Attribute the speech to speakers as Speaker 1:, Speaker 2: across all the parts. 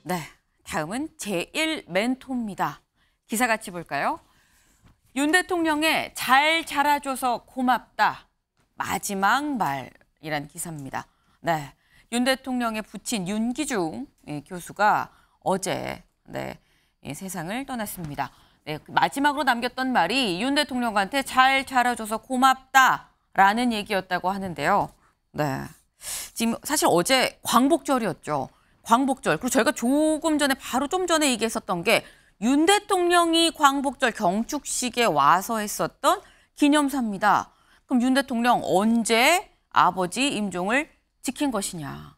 Speaker 1: 네, 다음은 제1 멘토입니다. 기사 같이 볼까요? 윤 대통령의 잘 자라줘서 고맙다. 마지막 말이란 기사입니다. 네, 윤 대통령의 부친 윤기중 교수가 어제 이 세상을 떠났습니다. 네, 마지막으로 남겼던 말이 윤 대통령한테 잘 자라줘서 고맙다라는 얘기였다고 하는데요. 네, 지금 사실 어제 광복절이었죠. 광복절. 그리고 저희가 조금 전에 바로 좀 전에 얘기했었던 게 윤 대통령이 광복절 경축식에 와서 했었던 기념사입니다. 그럼 윤 대통령 언제 아버지 임종을 지킨 것이냐.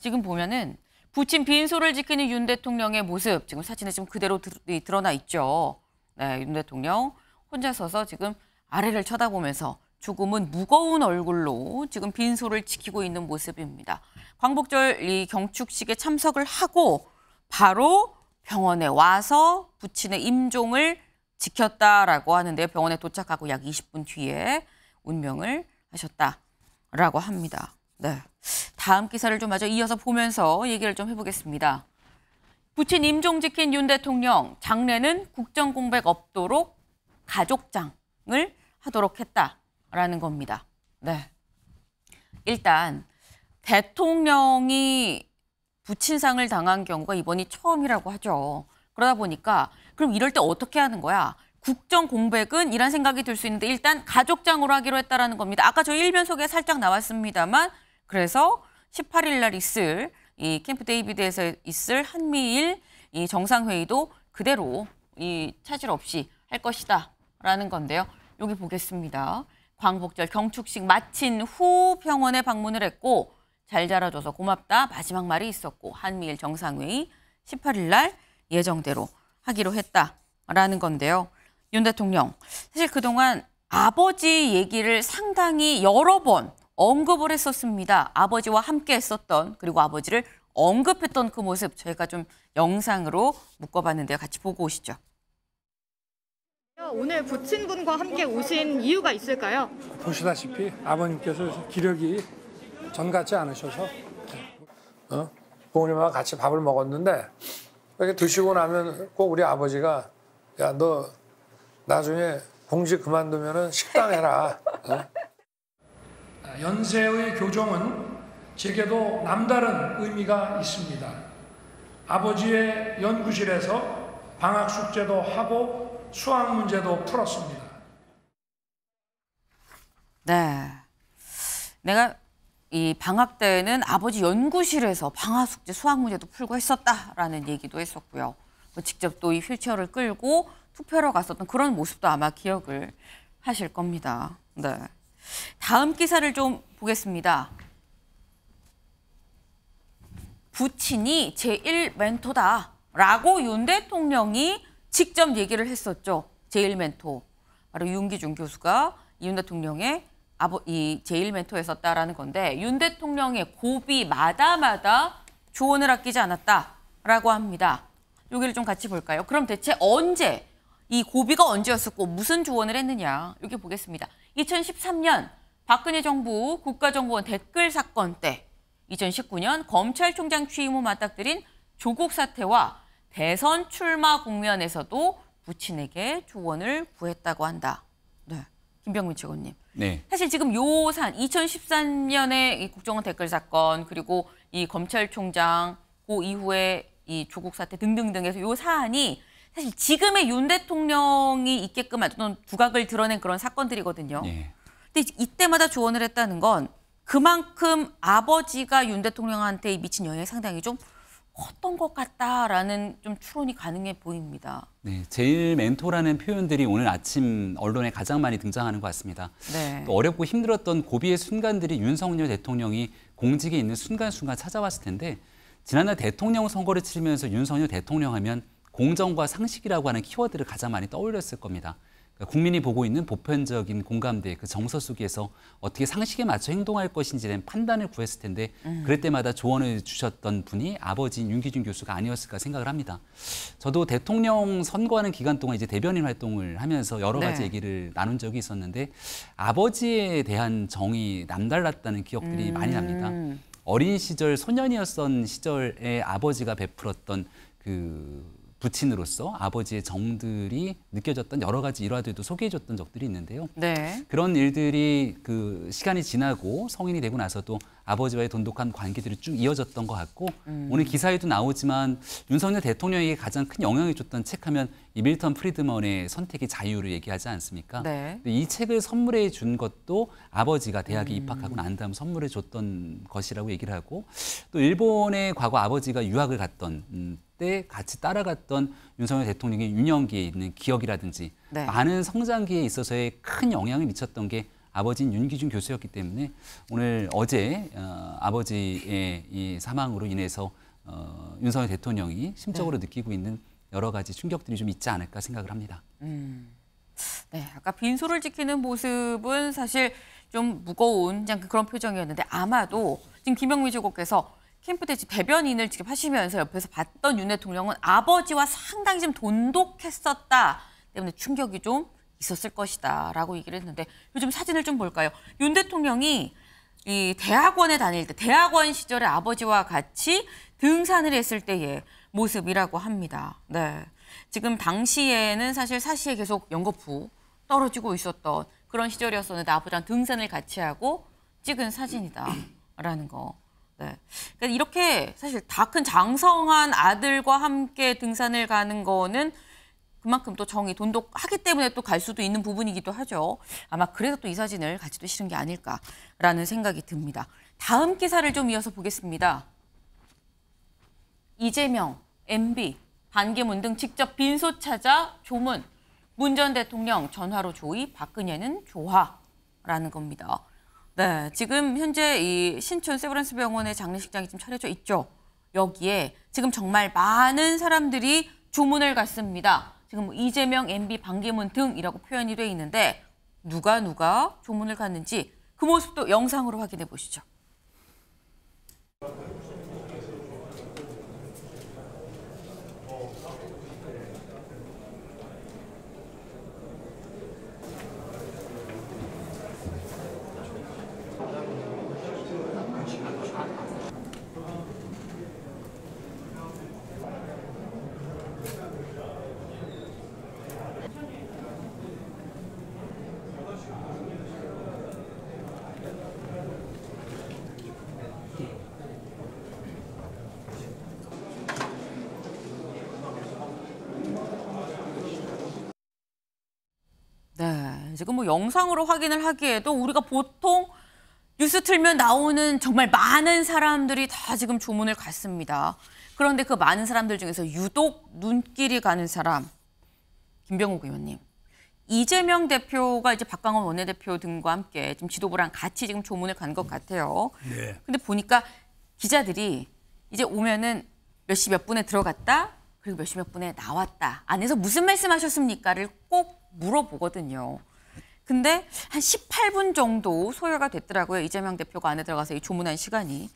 Speaker 1: 지금 보면은 부친 빈소를 지키는 윤 대통령의 모습 지금 사진에 지금 그대로 드러나 있죠. 네, 윤 대통령 혼자 서서 지금 아래를 쳐다보면서 조금은 무거운 얼굴로 지금 빈소를 지키고 있는 모습입니다. 광복절 이 경축식에 참석을 하고 바로 병원에 와서 부친의 임종을 지켰다라고 하는데요. 병원에 도착하고 약 20분 뒤에 운명을 하셨다라고 합니다. 네, 다음 기사를 좀 마저 이어서 보면서 얘기를 좀 해보겠습니다. 부친 임종 지킨 윤 대통령, 장례는 국정공백 없도록 가족장을 하도록 했다라는 겁니다. 네, 일단 대통령이 부친상을 당한 경우가 이번이 처음이라고 하죠. 그러다 보니까 그럼 이럴 때 어떻게 하는 거야? 국정 공백은 이란 생각이 들 수 있는데 일단 가족장으로 하기로 했다라는 겁니다. 아까 저희 일면 소개에 살짝 나왔습니다만 그래서 18일 날 있을 이 캠프 데이비드에서 있을 한미일 이 정상회의도 그대로 이 차질 없이 할 것이다라는 건데요. 여기 보겠습니다. 광복절 경축식 마친 후 병원에 방문을 했고 잘 자라줘서 고맙다 마지막 말이 있었고 한미일 정상회의 18일 날 예정대로 하기로 했다라는 건데요. 윤 대통령 사실 그동안 아버지 얘기를 상당히 여러 번 언급을 했었습니다. 아버지와 함께 했었던 그리고 아버지를 언급했던 그 모습 저희가 좀 영상으로 묶어봤는데요. 같이 보고 오시죠.
Speaker 2: 오늘 부친분과 함께 오신 이유가 있을까요?
Speaker 3: 보시다시피 아버님께서 기력이 전 같지 않으셔서 부모님하고 같이 밥을 먹었는데 이렇게 드시고 나면 꼭 우리 아버지가 야, 너 나중에 공직 그만두면 식당 해라.
Speaker 4: 연세의 교정은 제게도 남다른 의미가 있습니다. 아버지의 연구실에서 방학 숙제도 하고 수학 문제도 풀었습니다.
Speaker 1: 네, 내가 이 방학 때는 아버지 연구실에서 방학 숙제 수학 문제도 풀고 했었다라는 얘기도 했었고요. 직접 또 이 휠체어를 끌고 투표하러 갔었던 그런 모습도 아마 기억을 하실 겁니다. 네, 다음 기사를 좀 보겠습니다. 부친이 제1 멘토다라고 윤 대통령이 직접 얘기를 했었죠. 제1 멘토. 바로 윤기중 교수가 윤 대통령의 이 제1 멘토였었다라는 건데 윤 대통령의 고비마다마다 조언을 아끼지 않았다라고 합니다. 여기를 좀 같이 볼까요? 그럼 대체 언제, 이 고비가 언제였었고 무슨 조언을 했느냐. 여기 보겠습니다. 2013년 박근혜 정부 국가정보원 댓글 사건 때 2019년 검찰총장 취임 후 맞닥뜨린 조국 사태와 대선 출마 국면에서도 부친에게 조언을 구했다고 한다. 네, 김병민 최고님.
Speaker 5: 네.
Speaker 1: 사실 지금 요 사안 2013년에 이 국정원 댓글 사건 그리고 이 검찰총장 그 이후에 이 조국 사태 등등등에서 요 사안이 사실 지금의 윤 대통령이 있게끔 어떤 두각을 드러낸 그런 사건들이거든요.
Speaker 5: 네.
Speaker 1: 근데 이때마다 조언을 했다는 건 그만큼 아버지가 윤 대통령한테 미친 영향이 상당히 좀 컸던 것 같다라는 좀 추론이 가능해 보입니다.
Speaker 5: 네, 제1 멘토라는 표현들이 오늘 아침 언론에 가장 많이 등장하는 것 같습니다.
Speaker 1: 네.
Speaker 5: 또 어렵고 힘들었던 고비의 순간들이 윤석열 대통령이 공직에 있는 순간순간 찾아왔을 텐데 지난날 대통령 선거를 치르면서 윤석열 대통령 하면 공정과 상식이라고 하는 키워드를 가장 많이 떠올렸을 겁니다. 그러니까 국민이 보고 있는 보편적인 공감대, 그 정서 속에서 어떻게 상식에 맞춰 행동할 것인지에 대한 판단을 구했을 텐데 그럴 때마다 조언을 주셨던 분이 아버지인 윤기중 교수가 아니었을까 생각을 합니다. 저도 대통령 선거하는 기간 동안 이제 대변인 활동을 하면서 여러 가지 얘기를 나눈 적이 있었는데 아버지에 대한 정이 남달랐다는 기억들이 많이 납니다. 어린 시절 소년이었던 시절에 아버지가 베풀었던 그 부친으로서 아버지의 정들이 느껴졌던 여러 가지 일화들도 소개해줬던 적들이 있는데요.
Speaker 1: 네.
Speaker 5: 그런 일들이 그 시간이 지나고 성인이 되고 나서도 아버지와의 돈독한 관계들이 쭉 이어졌던 것 같고 오늘 기사에도 나오지만 윤석열 대통령에게 가장 큰 영향을 줬던 책 하면 이 밀턴 프리드먼의 선택의 자유를 얘기하지 않습니까?
Speaker 1: 네.
Speaker 5: 이 책을 선물해 준 것도 아버지가 대학에 입학하고 난 다음 선물해 줬던 것이라고 얘기를 하고 또 일본에 과거 아버지가 유학을 갔던 때 같이 따라갔던 윤석열 대통령의 유년기에 있는 기억이라든지
Speaker 1: 네.
Speaker 5: 많은 성장기에 있어서의 큰 영향을 미쳤던 게 아버지인 윤기준 교수였기 때문에 오늘 어제 아버지의 이 사망으로 인해서 윤석열 대통령이 심적으로 느끼고 있는 여러 가지 충격들이 좀 있지 않을까 생각을 합니다.
Speaker 1: 네, 아까 빈소를 지키는 모습은 사실 좀 무거운 그런 표정이었는데 아마도 지금 김영미 주국께서 캠프 때 대변인을 직접 하시면서 옆에서 봤던 윤 대통령은 아버지와 상당히 좀 돈독했었다 때문에 충격이 좀 있었을 것이다라고 얘기를 했는데 요즘 사진을 좀 볼까요? 윤 대통령이 이 대학원에 다닐 때 대학원 시절에 아버지와 같이 등산을 했을 때의 모습이라고 합니다. 네, 지금 당시에는 사실 사시에 계속 연거푸 떨어지고 있었던 그런 시절이었었는데 아버지랑 등산을 같이 하고 찍은 사진이다라는 거. 네, 그러니까 이렇게 사실 다 큰 장성한 아들과 함께 등산을 가는 거는 그만큼 또 정이 돈독하기 때문에 또 갈 수도 있는 부분이기도 하죠. 아마 그래서 또 이 사진을 같이도 실은 게 아닐까라는 생각이 듭니다. 다음 기사를 좀 이어서 보겠습니다. 이재명, MB, 반기문 등 직접 빈소 찾아 조문. 문 전 대통령 전화로 조의, 박근혜는 조화라는 겁니다. 네, 지금 현재 이 신촌 세브란스 병원의 장례식장이 지금 차려져 있죠. 여기에 지금 정말 많은 사람들이 조문을 갔습니다. 지금 이재명, MB, 반기문 등이라고 표현이 돼 있는데 누가 조문을 갔는지 그 모습도 영상으로 확인해 보시죠. 네, 지금 뭐 영상으로 확인을 하기에도 우리가 보통 뉴스 틀면 나오는 정말 많은 사람들이 다 지금 조문을 갔습니다. 그런데 그 많은 사람들 중에서 유독 눈길이 가는 사람, 김병욱 의원님. 이재명 대표가 이제 박광원 원내대표 등과 함께 지금 지도부랑 같이 지금 조문을 간 것 같아요.
Speaker 6: 네.
Speaker 1: 근데 보니까 기자들이 이제 오면은 몇 시 몇 분에 들어갔다, 그리고 몇 시 몇 분에 나왔다. 안에서 무슨 말씀하셨습니까를 꼭 물어보거든요. 근데 한 18분 정도 소요가 됐더라고요. 이재명 대표가 안에 들어가서 이 조문한 시간이.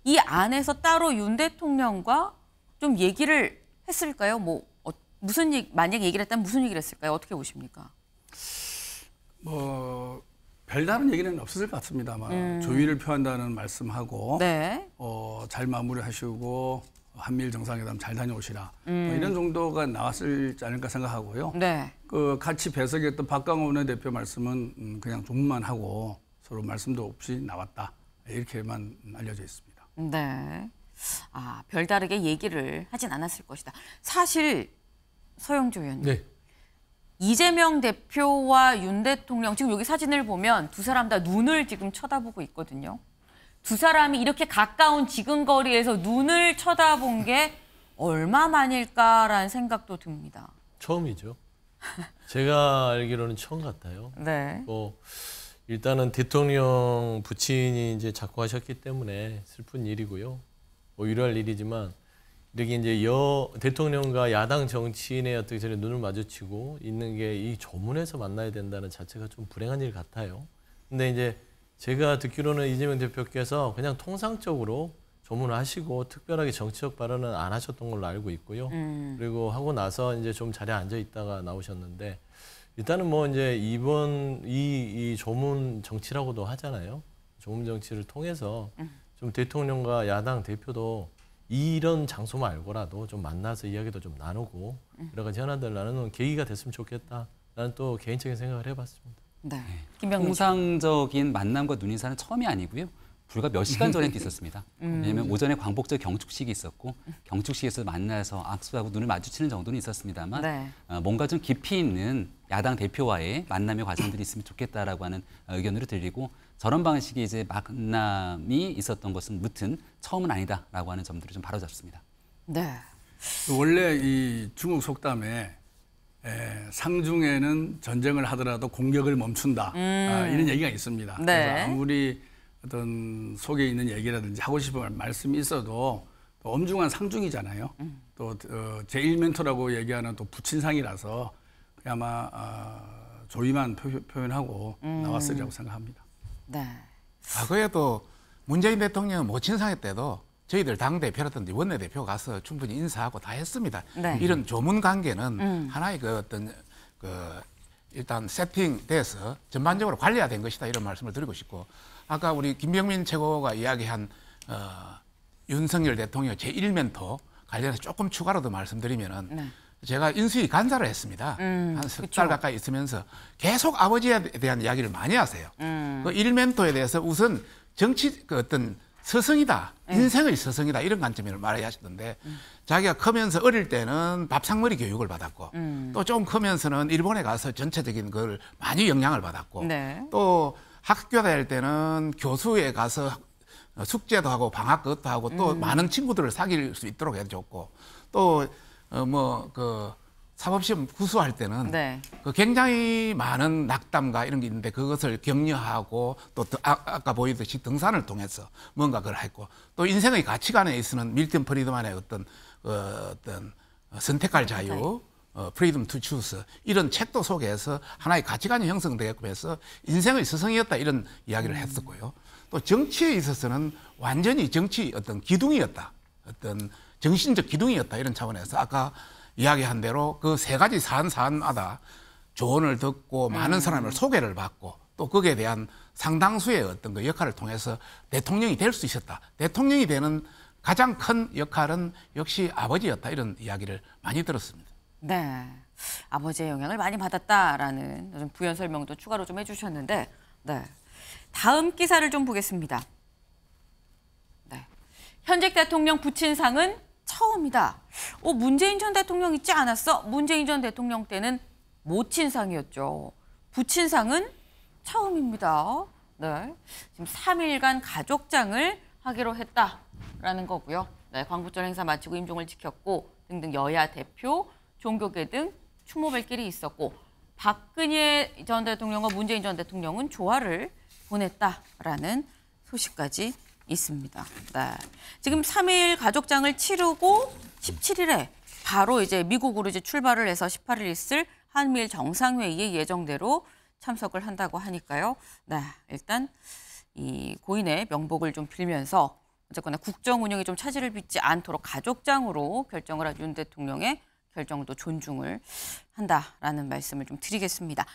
Speaker 1: 이 안에서 따로 윤 대통령과 좀 얘기를 했을까요? 뭐 무슨 만약 얘기를 했다면 무슨 얘기를 했을까요? 어떻게 보십니까?
Speaker 6: 뭐 별다른 얘기는 없었을 것 같습니다만 조의를 표한다는 말씀하고
Speaker 1: 네.
Speaker 6: 잘 마무리하시고 한미일 정상회담 잘 다녀오시라 뭐 이런 정도가 나왔을 지 않을까 생각하고요.
Speaker 1: 네.
Speaker 6: 그 같이 배석했던 박광원 원내대표 말씀은 그냥 조문만 하고 서로 말씀도 없이 나왔다 이렇게만 알려져 있습니다.
Speaker 1: 네. 아, 별다르게 얘기를 하진 않았을 것이다. 사실 서영조 의원님.
Speaker 7: 네.
Speaker 1: 이재명 대표와 윤 대통령 지금 여기 사진을 보면 두 사람 다 눈을 지금 쳐다보고 있거든요. 두 사람이 이렇게 가까운 지근거리에서 눈을 쳐다본 게 얼마만일까라는 생각도 듭니다.
Speaker 7: 처음이죠. 제가 알기로는 처음 같아요.
Speaker 1: 네.
Speaker 7: 뭐 일단은 대통령 부친이 이제 작고하셨기 때문에 슬픈 일이고요. 뭐 위로할 일이지만 이렇게 이제 대통령과 야당 정치인의 어떻게 전에 눈을 마주치고 있는 게 이 조문에서 만나야 된다는 자체가 좀 불행한 일 같아요. 근데 이제 제가 듣기로는 이재명 대표께서 그냥 통상적으로 조문을 하시고 특별하게 정치적 발언은 안 하셨던 걸로 알고 있고요. 그리고 하고 나서 이제 좀 자리에 앉아 있다가 나오셨는데 일단은 뭐 이제 이번 이 조문 정치라고도 하잖아요. 조문 정치를 통해서 좀 대통령과 야당 대표도 이런 장소 말고라도 좀 만나서 이야기도 좀 나누고 여러 가지 현안들 나누는 계기가 됐으면 좋겠다라는 또 개인적인 생각을 해봤습니다.
Speaker 1: 네. 김병민 씨.
Speaker 5: 통상적인 만남과 눈인사는 처음이 아니고요. 불과 몇 시간 전에도 있었습니다. 왜냐하면 오전에 광복절 경축식이 있었고 경축식에서 만나서 악수하고 눈을 마주치는 정도는 있었습니다만
Speaker 1: 네.
Speaker 5: 뭔가 좀 깊이 있는 야당 대표와의 만남의 과정들이 있으면 좋겠다라고 하는 의견으로 드리고 저런 방식의 이제 만남이 있었던 것은 무튼 처음은 아니다라고 하는 점들을 좀 바로잡습니다.
Speaker 1: 네.
Speaker 6: 원래 이 중국 속담에 상중에는 전쟁을 하더라도 공격을 멈춘다. 이런 얘기가 있습니다.
Speaker 1: 네.
Speaker 6: 그래서 아무리 어떤 속에 있는 얘기라든지 하고 싶은 말씀이 있어도 또 엄중한 상중이잖아요. 또 제1 멘토라고 얘기하는 또 부친상이라서 아마 조의만 표현하고 나왔으리라고 생각합니다.
Speaker 1: 네.
Speaker 8: 과거에도 문재인 대통령 모친상회 때도 저희들 당대표라든지 원내대표 가서 충분히 인사하고 다 했습니다.
Speaker 1: 네.
Speaker 8: 이런 조문 관계는 하나의 그 어떤 일단 세팅돼서 전반적으로 관리화된 것이다 이런 말씀을 드리고 싶고 아까 우리 김병민 최고가 이야기한 윤석열 대통령 제1멘토 관련해서 조금 추가로 더 말씀드리면은
Speaker 1: 네.
Speaker 8: 제가 인수위 간사를 했습니다. 한 석 달 가까이 있으면서 계속 아버지에 대한 이야기를 많이 하세요. 그 1멘토에 대해서 우선 정치 그 어떤 서성이다, 인생의 서성이다 이런 관점을 말하시던데 자기가 크면서 어릴 때는 밥상머리 교육을 받았고 또 좀 크면서는 일본에 가서 전체적인 걸 많이 영향을 받았고
Speaker 1: 네.
Speaker 8: 또 학교 다닐 때는 교수에 가서 숙제도 하고 방학 그것도 하고 또 많은 친구들을 사귈 수 있도록 해줬고 또 그 사법시험 구수할 때는
Speaker 1: 네.
Speaker 8: 그 굉장히 많은 낙담과 이런 게 있는데 그것을 격려하고 또 아까 보이듯이 등산을 통해서 뭔가 그걸 했고 또 인생의 가치관에 있어서는 밀턴 프리드만의 어떤 선택할 자유, 프리덤 투 추스 이런 책도 속에서 하나의 가치관이 형성되게끔 해서 인생의 스승이었다 이런 이야기를 했었고요. 또 정치에 있어서는 완전히 정치 어떤 기둥이었다. 어떤 정신적 기둥이었다 이런 차원에서 아까 이야기한 대로 그 세 가지 사안마다 조언을 듣고 많은 사람을 소개를 받고 또 거기에 대한 상당수의 어떤 그 역할을 통해서 대통령이 될 수 있었다. 대통령이 되는 가장 큰 역할은 역시 아버지였다 이런 이야기를 많이 들었습니다.
Speaker 1: 네. 아버지의 영향을 많이 받았다라는 좀 부연 설명도 추가로 좀 해주셨는데, 네. 다음 기사를 좀 보겠습니다. 네. 현직 대통령 부친상은 처음이다. 문재인 전 대통령 있지 않았어? 문재인 전 대통령 때는 모친상이었죠. 부친상은 처음입니다. 네. 지금 3일간 가족장을 하기로 했다라는 거고요. 네, 광복절 행사 마치고 임종을 지켰고 등등 여야 대표, 종교계 등 추모발길이 있었고 박근혜 전 대통령과 문재인 전 대통령은 조화를 보냈다라는 소식까지 있습니다. 네. 지금 3일 가족장을 치르고 17일에 바로 이제 미국으로 이제 출발을 해서 18일 있을 한미일 정상회의에 예정대로 참석을 한다고 하니까요. 네, 일단 이 고인의 명복을 좀 빌면서 어쨌거나 국정 운영에 좀 차질을 빚지 않도록 가족장으로 결정을 한 윤 대통령의 결정도 존중을 한다라는 말씀을 좀 드리겠습니다.